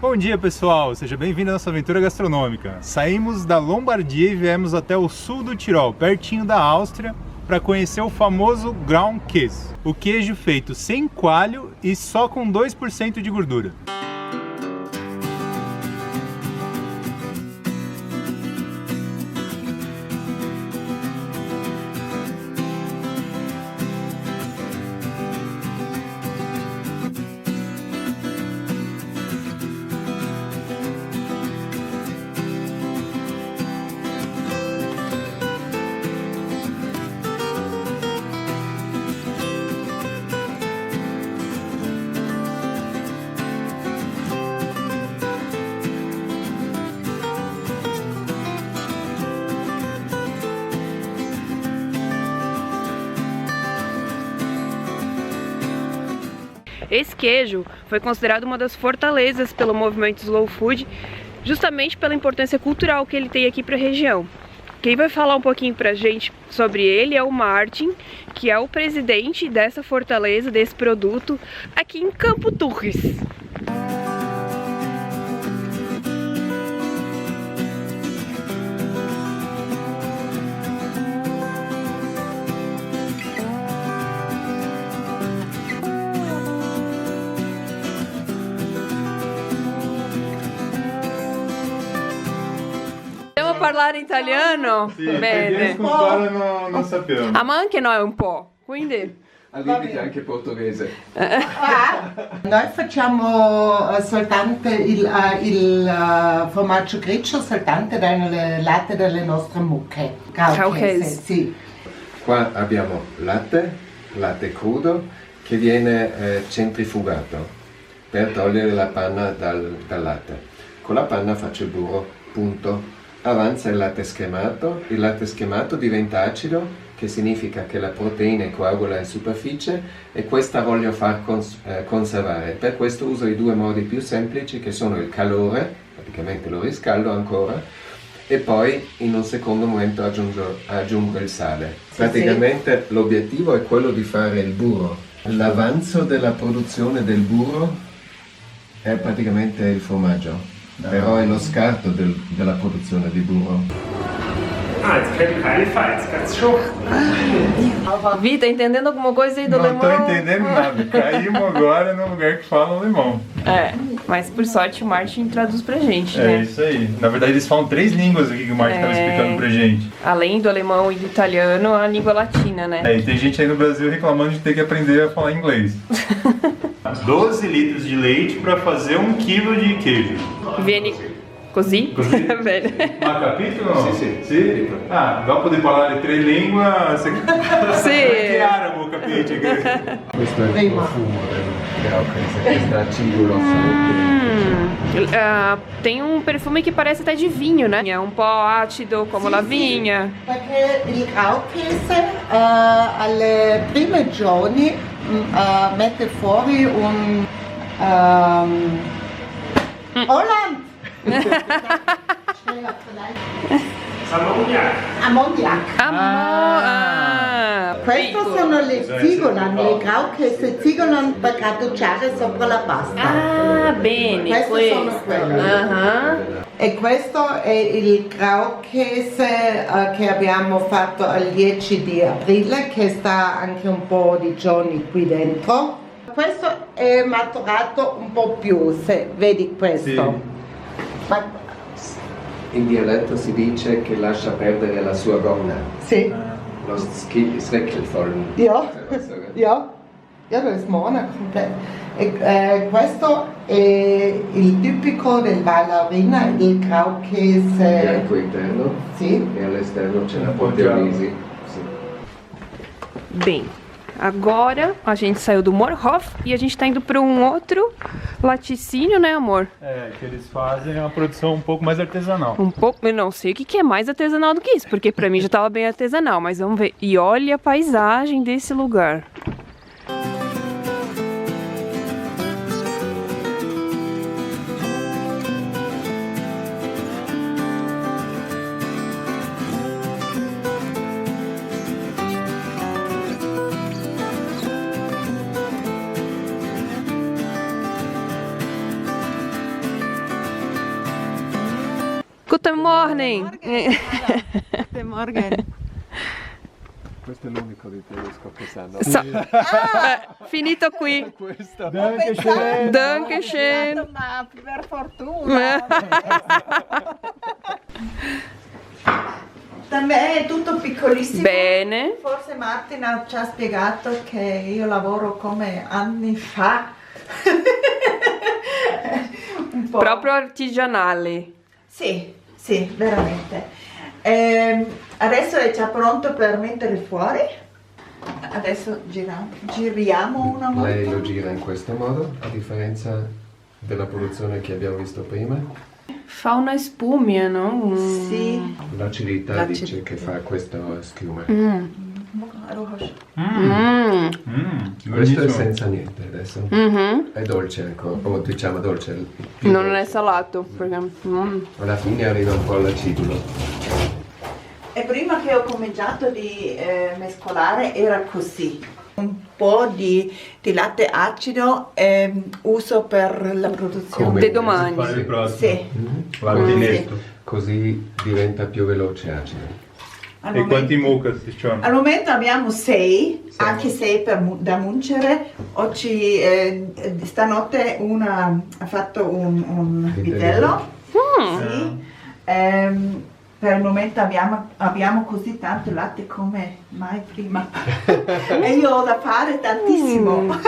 Bom dia, pessoal! Seja bem-vindo à nossa aventura gastronômica. Saímos da Lombardia e viemos até o sul do Tirol, pertinho da Áustria, para conhecer o famoso Graukäse, o queijo feito sem coalho e só com 2% de gordura. Esse queijo foi considerado uma das fortalezas pelo movimento Slow Food, justamente pela importância cultural que ele tem aqui para a região. Quem vai falar um pouquinho pra gente sobre ele é o Martin, que é o presidente dessa fortaleza, desse produto, aqui em Campo Turris. Parlare italiano? Sì, bene. Non sappiamo. Ah, ma anche noi un po', quindi... Al limite anche portoghese. Noi facciamo soltanto il formaggio grigio soltanto dalle latte delle nostre mucche. Graukäse. Sì. Qua abbiamo latte crudo che viene centrifugato per togliere la panna dal latte. Con la panna faccio il burro, punto. Avanza il latte schermato diventa acido, che significa che la proteina coagula in superficie e questa voglio far conservare. Per questo uso i due modi più semplici che sono il calore, praticamente lo riscaldo ancora, e poi in un secondo momento aggiungo il sale. Praticamente l'obiettivo è quello di fare il burro. L'avanzo della produzione del burro è praticamente il formaggio. Però è lo scarto della produzione di burro. Ah, jetzt quer keine Fights, ganz schon. Vi, tá entendendo alguma coisa aí do Não alemão? tô entendendo nada. Caímos agora no lugar que fala alemão. É, mas por sorte o Martin traduz pra gente, É né? isso aí. Na verdade, eles falam 3 línguas aqui que o Martin estava explicando pra gente. Além do alemão e do italiano, a língua latina, né? E tem gente aí no Brasil reclamando de ter que aprender a falar inglês. 12 litros de leite para fazer 1 quilo de queijo. Viene così? Così? Bene. Ma capito o no? Sì. Sì? Ah, dopo di parlare 3 lingue, Sì. che arabo, capite? Questo è il profumo del Graukäse, questa acidulo. Tem um perfume que parece até de vinho, né? É um pó ácido como la vigna. Perché il Graukäse alle prime giorni mette fuori un Holland! Ammoniac. Queste sono le Zigolan, le Graukäse Zigolan per grattugiare sopra la pasta. Ah, bene, Queste sono quelle. E questo è il Graukäse che abbiamo fatto il 10 di aprile, che sta anche un po' di giorni qui dentro. Questo è maturato un po' più, se vedi questo. Sì. Ma, In dialetto si dice che lascia perdere la sua gonna. sì. Lo Sveckelfollen. Ja, das ist Monaco komplett. E questo è il tipico del Vallarina, il Graukäse. Bianco interno. Sì. E all'esterno c'è la proteolisi. Sì. Bem, agora a gente saiu do Morhof e a gente tá indo para um outro laticínio, né, amor? É, que eles fazem uma produção um pouco mais artesanal. Um pouco, eu não sei o que é mais artesanal do que isso, porque pra mim já tava bem artesanal, mas vamos ver. E olha a paisagem desse lugar. Guten Morning! Guten Morgen. Questo è l'unico di tedesco che sanno. Finito qui. Questo. Dankeschön. Ma per fortuna. Da me è tutto piccolissimo. Bene. Forse Martina ci ha spiegato che io lavoro come anni fa. Un po'. Proprio artigianali. Sì, sì, veramente. Adesso è già pronto per mettere fuori. Adesso giriamo una volta. Lei lo gira in questo modo, a differenza della produzione che abbiamo visto prima. Fa una spumia, no? Sì. L'acidità dice che fa questa schiuma. Questo è senza niente adesso. È dolce ancora, o diciamo dolce. Non dolce. è salato, perché... Alla fine arriva un po' l'acidulo. E prima che ho cominciato di mescolare era così. Un po' di latte acido uso per la produzione. Come? De domani. Fare il prossimo. Sì. L'altinetto. Così diventa più veloce acido. E quanti mucca ci sono? Al momento abbiamo 6, anche 6 da muncere. Oggi, stanotte, una ha fatto un vitello. Sì. Per il momento abbiamo così tanto latte come mai prima. E io ho da fare tantissimo.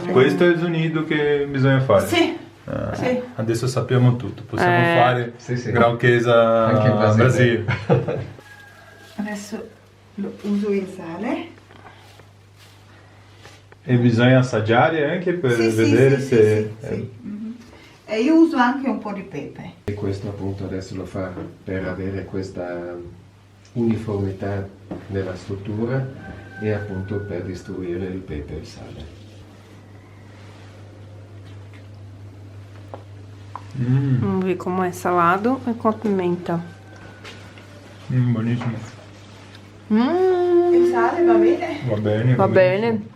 Questo è il sonido che bisogna fare. Sì. Sì. Adesso sappiamo tutto, possiamo fare sì. Grauchesa Anche in Brasile. Adesso lo uso il sale. E bisogna assaggiare anche per vedere se... Sì. E io uso anche un po' di pepe. E questo appunto adesso lo fa per avere questa uniformità nella struttura e appunto per distribuire il pepe e il sale. Vamos ver como é salado e com pimenta. Buonissimo. Il sale va bene? Va bene. Va bene.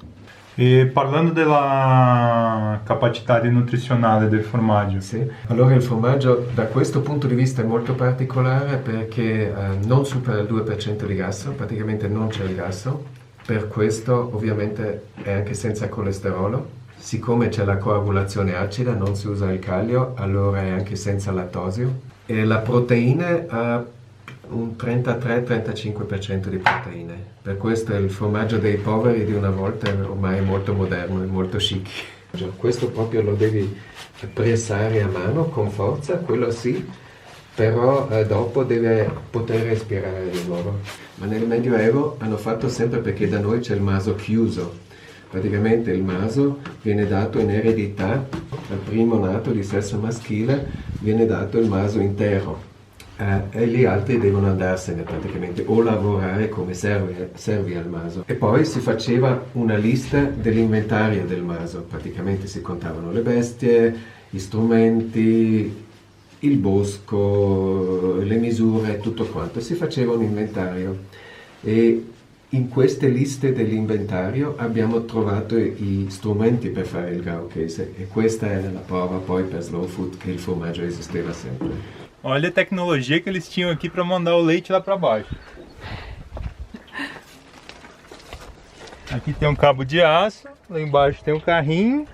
E parlando della capacità nutrizionale del formaggio. Sì. Allora il formaggio da questo punto di vista è molto particolare perché non supera il 2% di grasso, praticamente non c'è il grasso, per questo ovviamente è anche senza colesterolo. Siccome c'è la coagulazione acida, non si usa il caglio, allora è anche senza lattosio. E la proteina ha un 33-35% di proteine. Per questo è il formaggio dei poveri di una volta, ormai è molto moderno, è molto chic. Questo proprio lo devi pressare a mano con forza, quello sì, però dopo deve poter respirare di nuovo. Ma nel Medioevo hanno fatto sempre, perché da noi c'è il maso chiuso. Praticamente il maso viene dato in eredità, al primo nato di sesso maschile viene dato il maso intero e gli altri devono andarsene praticamente o lavorare come servi al maso. E poi si faceva una lista dell'inventario del maso, praticamente si contavano le bestie, gli strumenti, il bosco, le misure, tutto quanto, si faceva un inventario e in queste liste dell'inventario abbiamo trovato gli strumenti per fare il Graukäse e questa è la prova poi per Slow Food che il formaggio esisteva sempre. Olha a tecnologia que eles tinham aqui para mandar o leite lá para baixo. Aqui tem um cabo de aço, lá embaixo tem um carrinho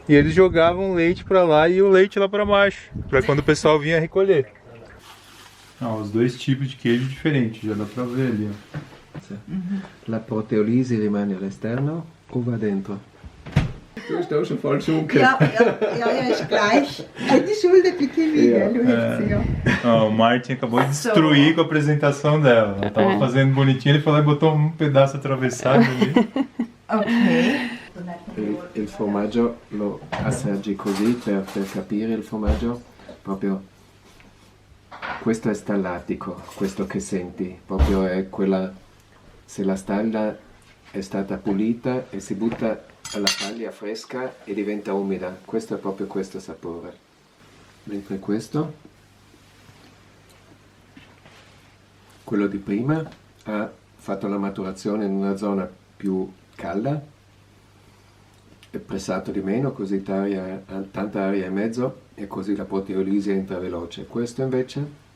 e eles jogavam o leite para lá e o leite lá para baixo, para quando o pessoal vinha recolher. Os dois tipos de queijo diferentes, já dá para ver ali. Ó. La proteolisi rimane all'esterno o va dentro? Du bist auch schon voll schunkel. Ja, ist gleich. Die Schulter pequenininha, Luizio. O Martin acabou de destruir com a apresentação dela. Ela tava fazendo bonitinho, ele falou e botou um pedaço atravessado ali. Ok. Il formaggio lo assaggi così per capire il formaggio proprio. Questo è stallatico, questo che senti, proprio è quella, se la stalla è stata pulita e si butta alla paglia fresca e diventa umida, questo è proprio questo sapore. Mentre questo, quello di prima, ha fatto la maturazione in una zona più calda è pressato di meno, così tanta aria in mezzo e così la proteolisi entra veloce. Questo invece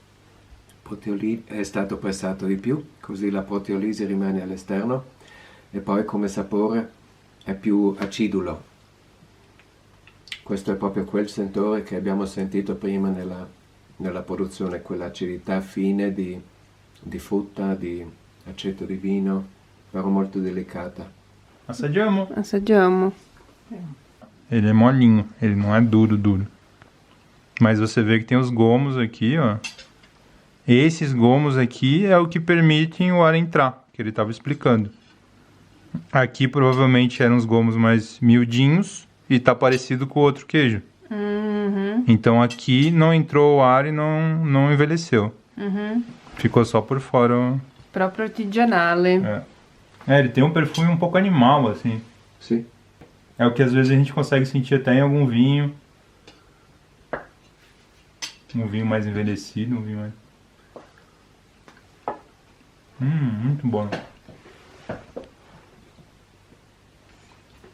è stato pressato di più, così la proteolisi rimane all'esterno e poi come sapore è più acidulo. Questo è proprio quel sentore che abbiamo sentito prima nella produzione, quell'acidità fine di frutta, di aceto di vino, però molto delicata. Assaggiamo? Assaggiamo. Ele é molinho, ele não é duro. Mas você vê que tem os gomos aqui, ó. Esses gomos aqui é o que permitem o ar entrar, que ele estava explicando. Aqui provavelmente eram os gomos mais miudinhos e tá parecido com o outro queijo. Uhum. Então aqui não entrou o ar e não envelheceu. Uhum. Ficou só por fora. Ó. Proprio artigianale. Ele tem um perfume um pouco animal, assim. Sì. É o que às vezes a gente consegue sentir até em algum vinho. Um vinho mais envelhecido, um vinho mais... muito bom.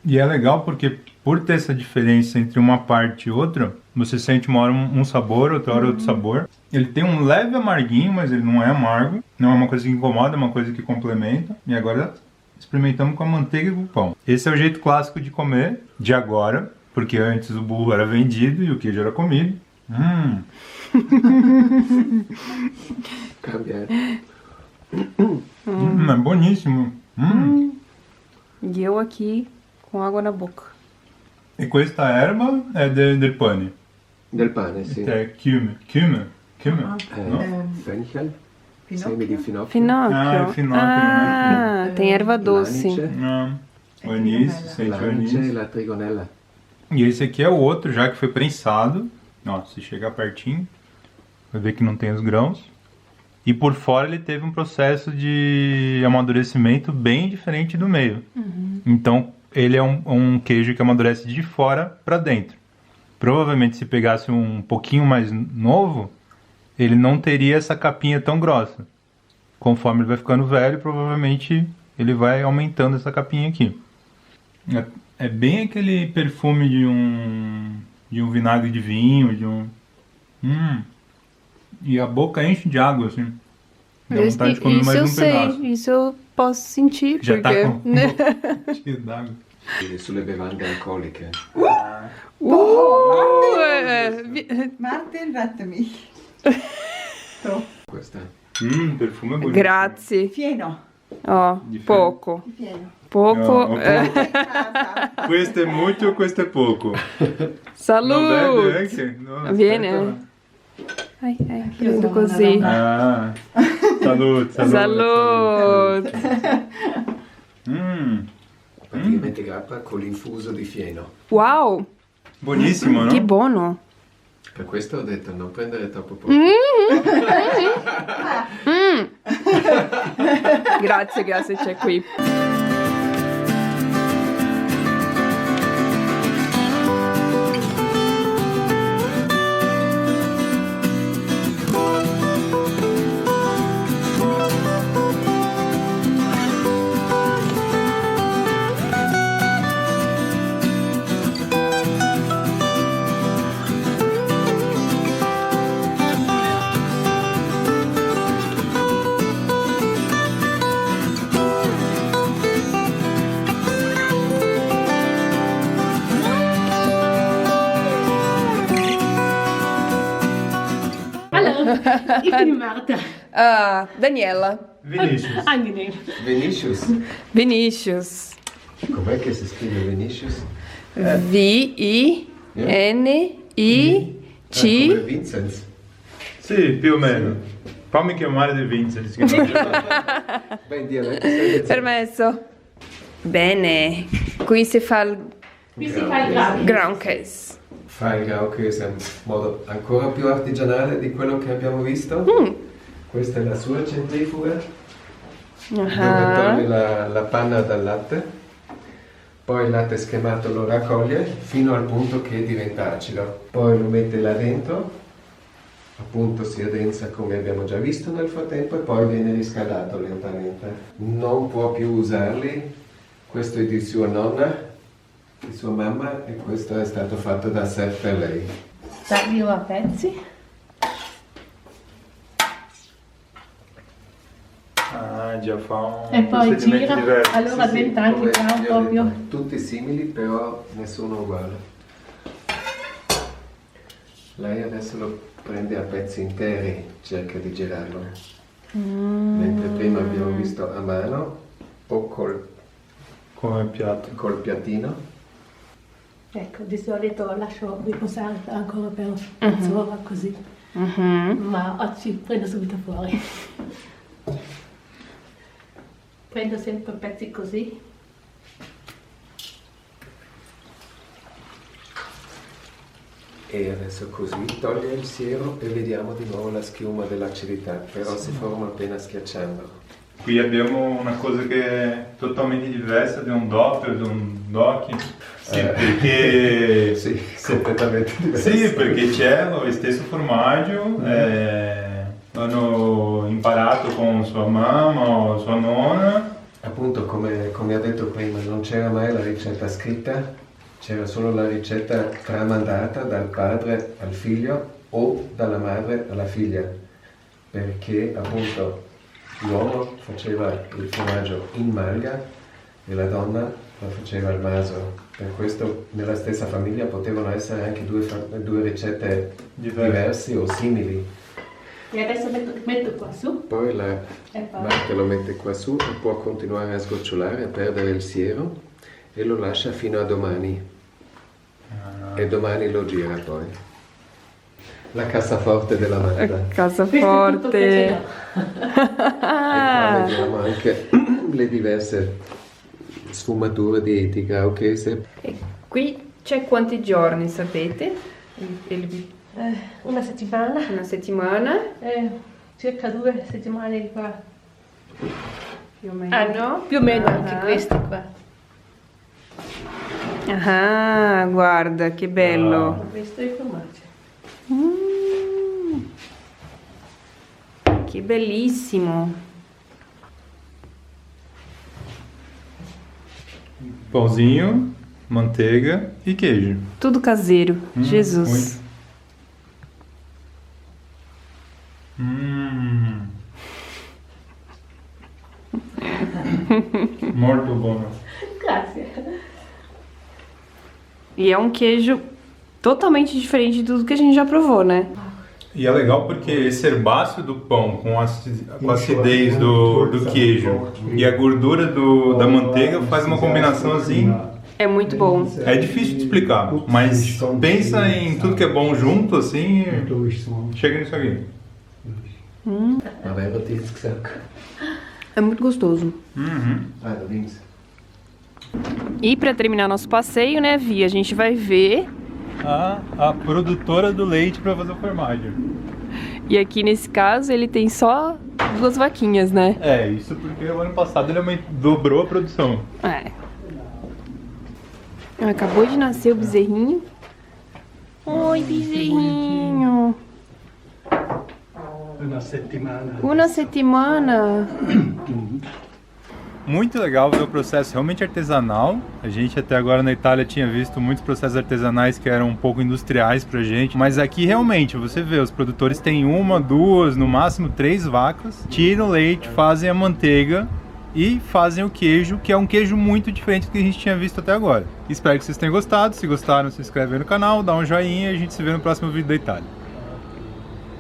E é legal porque por ter essa diferença entre uma parte e outra, você sente uma hora um sabor, outra hora outro sabor. Ele tem um leve amarguinho, mas ele não é amargo. Não é uma coisa que incomoda, é uma coisa que complementa. E agora experimentamos com a manteiga e com o pão. Esse é o jeito clássico de comer, de agora, porque antes o burro era vendido e o queijo era comido. Cambia. É boníssimo. E eu aqui com água na boca. E questa erba è del pane. Del pane, sì. È cume. No? Fenchel, semi di finocchio. Finocchio. Ah, é finocchio. Ah, tem erva doce. Lanice. O anis, sente o Lanice e anis. la trigonella. E esse aqui é o outro já que foi prensado. Ó, se chegar pertinho, vai ver que não tem os grãos. E por fora ele teve um processo de amadurecimento bem diferente do meio. Então ele é um queijo que amadurece de fora para dentro. Provavelmente se pegasse um pouquinho mais novo, ele não teria essa capinha tão grossa. Conforme ele vai ficando velho, provavelmente ele vai aumentando essa capinha aqui. É bem aquele perfume de um vinagre de vinho, E a boca enche de água, assim. Dá vontade de comer mais um pedaço. Isso eu posso sentir, Já porque... tá com boca cheia d'água. Sulle bevande alcoliche. Martin, rette mich. Questa. Perfume bonito. Grazie. Pieno. Ó, pouco. Pieno. Pouco. Questo è molto, questo è poco. Salud. Non bebe anche? No, Viene. aspetta. Ai, prendo così. Ah, salute. Salud. Praticamente grappa con l'infuso di fieno. Wow, Buonissimo, no? che buono. Per questo ho detto non prendere troppo poco. Grazie, c'è qui. Ich bin Marta. Daniela. Vinicius. Angenehm. Vinicius. Com'è che si scrive Vinicius? V-I-N-I-C. Come Vincenz. Sì, più o meno. Fammi chiamare De Vincenz. Beh, in dialetto sei Permesso. Bene. Qui si fa il Wie sie bei Graben. ground case. Fa il Graukes in modo ancora più artigianale di quello che abbiamo visto. Questa è la sua centrifuga, dove toglie la panna dal latte, poi il latte scremato lo raccoglie fino al punto che diventa acido, poi lo mette là dentro, appunto si addensa come abbiamo già visto nel frattempo e poi viene riscaldato lentamente. Non può più usarli, questo è di sua nonna, di sua mamma e questo è stato fatto da sé per lei. Taglio a pezzi. Ah, già fa un E poi procedimento gira, diverso. allora diventa anche come qua vi ho proprio. detto, tutti simili, però nessuno uguale. Lei adesso lo prende a pezzi interi, cerca di girarlo. Mentre prima abbiamo visto a mano o Come piatto. col piattino. Ecco, di solito lascio riposare ancora per mezz'ora così, ma oggi prendo subito fuori. Prendo sempre pezzi così. E adesso così toglie il siero e vediamo di nuovo la schiuma dell'acidità, però si forma appena schiacciando. Qui abbiamo una cosa che è totalmente diversa di un doppio, di un doc. Sì, perché... Sì, completamente diverso. Sì, perché c'è lo stesso formaggio, hanno imparato con sua mamma o sua nonna. Appunto, come ho detto prima, non c'era mai la ricetta scritta, c'era solo la ricetta tramandata dal padre al figlio o dalla madre alla figlia, perché appunto l'uomo faceva il formaggio in malga e la donna lo faceva al maso. Per questo nella stessa famiglia potevano essere anche due ricette diverse o simili. E adesso metto qua su. Poi la E poi. Marta lo mette qua su e può continuare a sgocciolare, a perdere il siero e lo lascia fino a domani. E domani lo gira poi. La cassaforte della Marta. Cassaforte. E qua vediamo anche le diverse sfumature di Graukäse. E qui c'è quanti giorni, sapete? Una settimana, Una settimana? circa 2 settimane di qua. Più o meno. Ah no? Più o meno anche questi qua. Ah, guarda che bello. Questo è il formaggio. Che bellissimo. Pãozinho, manteiga e queijo. Tudo caseiro. Jesus. Molto buono. Grazie. E é um queijo totalmente diferente de tudo que a gente já provou, né? E é legal porque esse herbáceo do pão com a acidez do queijo e a gordura da manteiga faz uma combinação assim. É muito bom. É difícil de explicar, mas pensa em tudo que é bom junto assim, chega nisso aqui. Aber er hat jetzt gesagt. É muito gostoso. Ah, da links. E pra terminar nosso passeio, né, Vi, a gente vai ver. A produtora do leite para fazer o formaggio. E aqui nesse caso ele tem só 2 vaquinhas, né? É, isso porque o ano passado ele dobrou a produção. É. Acabou de nascer o bezerrinho. Oi, bezerrinho. Una settimana. Una settimana. Muito legal ver o processo realmente artesanal. A gente até agora na Itália tinha visto muitos processos artesanais que eram um pouco industriais pra gente, mas aqui realmente você vê, os produtores têm 1, 2, no máximo 3 vacas, tiram o leite, fazem a manteiga e fazem o queijo, que é um queijo muito diferente do que a gente tinha visto até agora. Espero que vocês tenham gostado. Se gostaram, se inscreve aí no canal, dá um joinha e a gente se vê no próximo vídeo da Itália.